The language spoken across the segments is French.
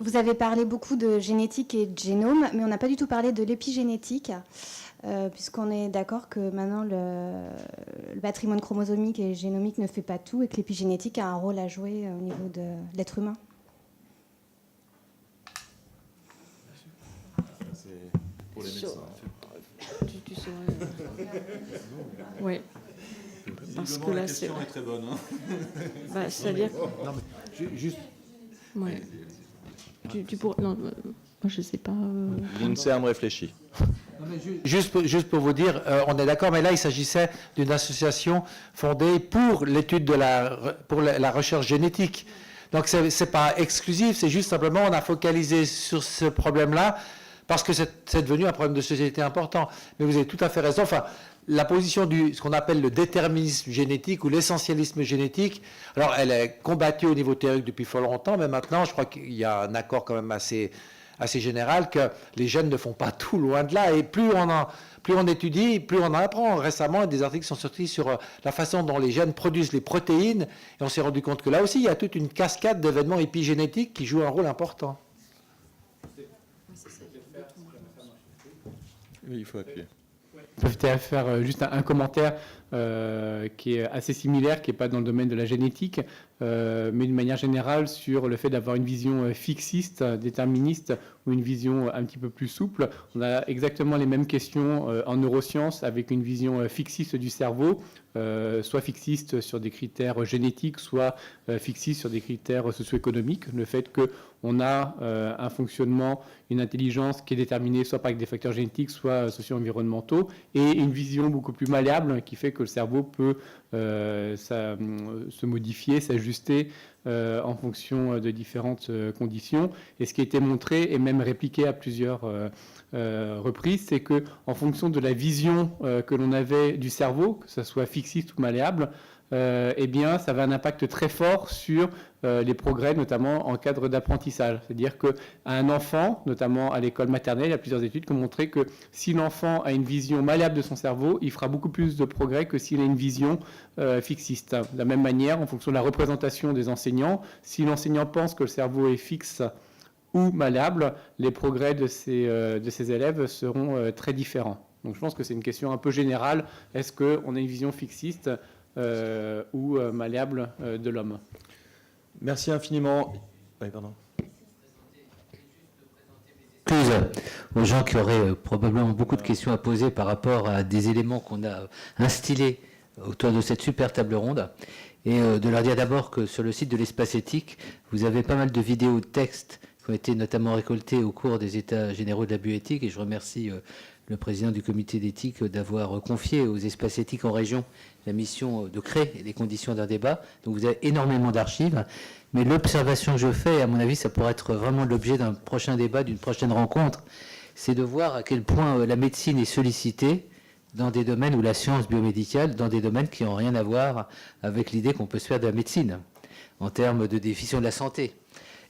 Vous avez parlé beaucoup de génétique et de génome, mais on n'a pas du tout parlé de l'épigénétique, puisqu'on est d'accord que maintenant le patrimoine chromosomique et génomique ne fait pas tout et que l'épigénétique a un rôle à jouer au niveau de l'être humain. C'est pour les médecins. Tu saurais. Oui. Parce que la là, question est très bonne. Hein. Bah, c'est-à-dire. Non, mais juste. Ouais. Tu pourrais. Non, moi, je sais pas. L'INSERM réfléchit. Non, mais juste pour vous dire, on est d'accord, mais là, il s'agissait d'une association fondée pour l'étude de la recherche génétique. Donc, ce n'est pas exclusif, c'est juste simplement, on a focalisé sur ce problème-là parce que c'est devenu un problème de société important. Mais vous avez tout à fait raison. Enfin, la position ce qu'on appelle le déterminisme génétique ou l'essentialisme génétique, alors elle est combattue au niveau théorique depuis fort longtemps, mais maintenant, je crois qu'il y a un accord quand même assez général que les gènes ne font pas tout, loin de là. Et plus on étudie, plus on en apprend. Récemment, des articles sont sortis sur la façon dont les gènes produisent les protéines. Et on s'est rendu compte que là aussi, il y a toute une cascade d'événements épigénétiques qui jouent un rôle important. Oui, il faut appuyer. Je peux peut-être faire juste un commentaire qui est assez similaire, qui n'est pas dans le domaine de la génétique, mais d'une manière générale sur le fait d'avoir une vision fixiste, déterministe, ou une vision un petit peu plus souple. On a exactement les mêmes questions en neurosciences avec une vision fixiste du cerveau, soit fixiste sur des critères génétiques, soit fixiste sur des critères socio-économiques. Le fait qu'on a un fonctionnement, une intelligence qui est déterminée soit par des facteurs génétiques, soit socio-environnementaux, et une vision beaucoup plus malléable qui fait que le cerveau peut se modifier, s'ajuster en fonction de différentes conditions. Et ce qui a été montré et même répliqué à plusieurs reprises, c'est que en fonction de la vision que l'on avait du cerveau, que ce soit fixiste ou malléable, eh bien, ça avait un impact très fort sur les progrès, notamment en cadre d'apprentissage. C'est-à-dire qu'un enfant, notamment à l'école maternelle, il y a plusieurs études qui ont montré que si l'enfant a une vision malléable de son cerveau, il fera beaucoup plus de progrès que s'il a une vision fixiste. De la même manière, en fonction de la représentation des enseignants, si l'enseignant pense que le cerveau est fixe ou malléable, les progrès de ses élèves seront très différents. Donc je pense que c'est une question un peu générale. Est-ce qu'on a une vision fixiste ou malléable de l'homme? Merci infiniment. Oui, pardon. Aux gens qui auraient probablement beaucoup de questions à poser par rapport à des éléments qu'on a instillés autour de cette super table ronde, et de leur dire d'abord que sur le site de l'Espace Éthique, vous avez pas mal de vidéos de textes qui ont été notamment récoltées au cours des États généraux de la bioéthique, et je remercie le président du comité d'éthique d'avoir confié aux espaces éthiques en région la mission de créer les conditions d'un débat. Donc vous avez énormément d'archives. Mais l'observation que je fais, à mon avis, ça pourrait être vraiment l'objet d'un prochain débat, d'une prochaine rencontre, c'est de voir à quel point la médecine est sollicitée dans des domaines, ou la science biomédicale, dans des domaines qui n'ont rien à voir avec l'idée qu'on peut se faire de la médecine, en termes de définition de la santé.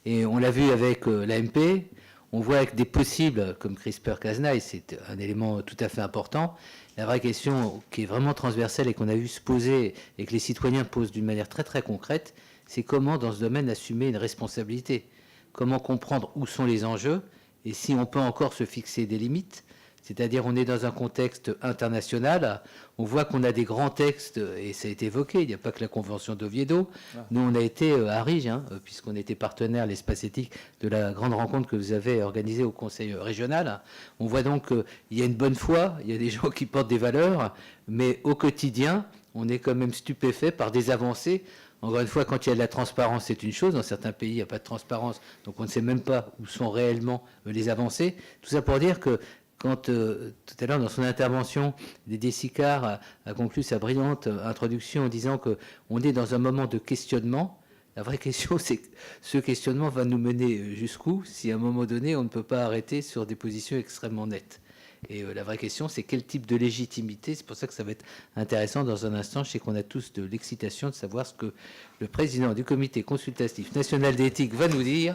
Et on l'a vu avec l'AMP. On voit avec des possibles comme CRISPR-Cas9, c'est un élément tout à fait important. La vraie question qui est vraiment transversale et qu'on a vu se poser et que les citoyens posent d'une manière très très concrète, c'est comment dans ce domaine assumer une responsabilité. Comment comprendre où sont les enjeux et si on peut encore se fixer des limites. C'est-à-dire on est dans un contexte international, on voit qu'on a des grands textes, et ça a été évoqué, il n'y a pas que la Convention d'Oviedo. Nous, on a été à Riges, puisqu'on était partenaire, l'espace éthique, de la grande rencontre que vous avez organisée au Conseil régional. On voit donc qu'il y a une bonne foi, il y a des gens qui portent des valeurs, mais au quotidien, on est quand même stupéfait par des avancées. Encore une fois, quand il y a de la transparence, c'est une chose. Dans certains pays, il n'y a pas de transparence, donc on ne sait même pas où sont réellement les avancées. Tout ça pour dire que quand tout à l'heure, dans son intervention, Dédé Sicard a conclu sa brillante introduction en disant qu'on est dans un moment de questionnement, la vraie question, c'est que ce questionnement va nous mener jusqu'où si à un moment donné, on ne peut pas arrêter sur des positions extrêmement nettes. Et la vraie question, c'est quel type de légitimité. C'est pour ça que ça va être intéressant dans un instant. Je sais qu'on a tous de l'excitation de savoir ce que le président du comité consultatif national d'éthique va nous dire.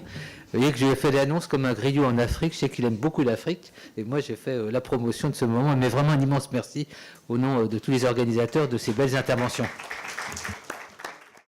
Vous voyez que je lui ai fait l'annonce comme un griot en Afrique. Je sais qu'il aime beaucoup l'Afrique. Et moi, j'ai fait la promotion de ce moment. Mais vraiment un immense merci au nom de tous les organisateurs de ces belles interventions.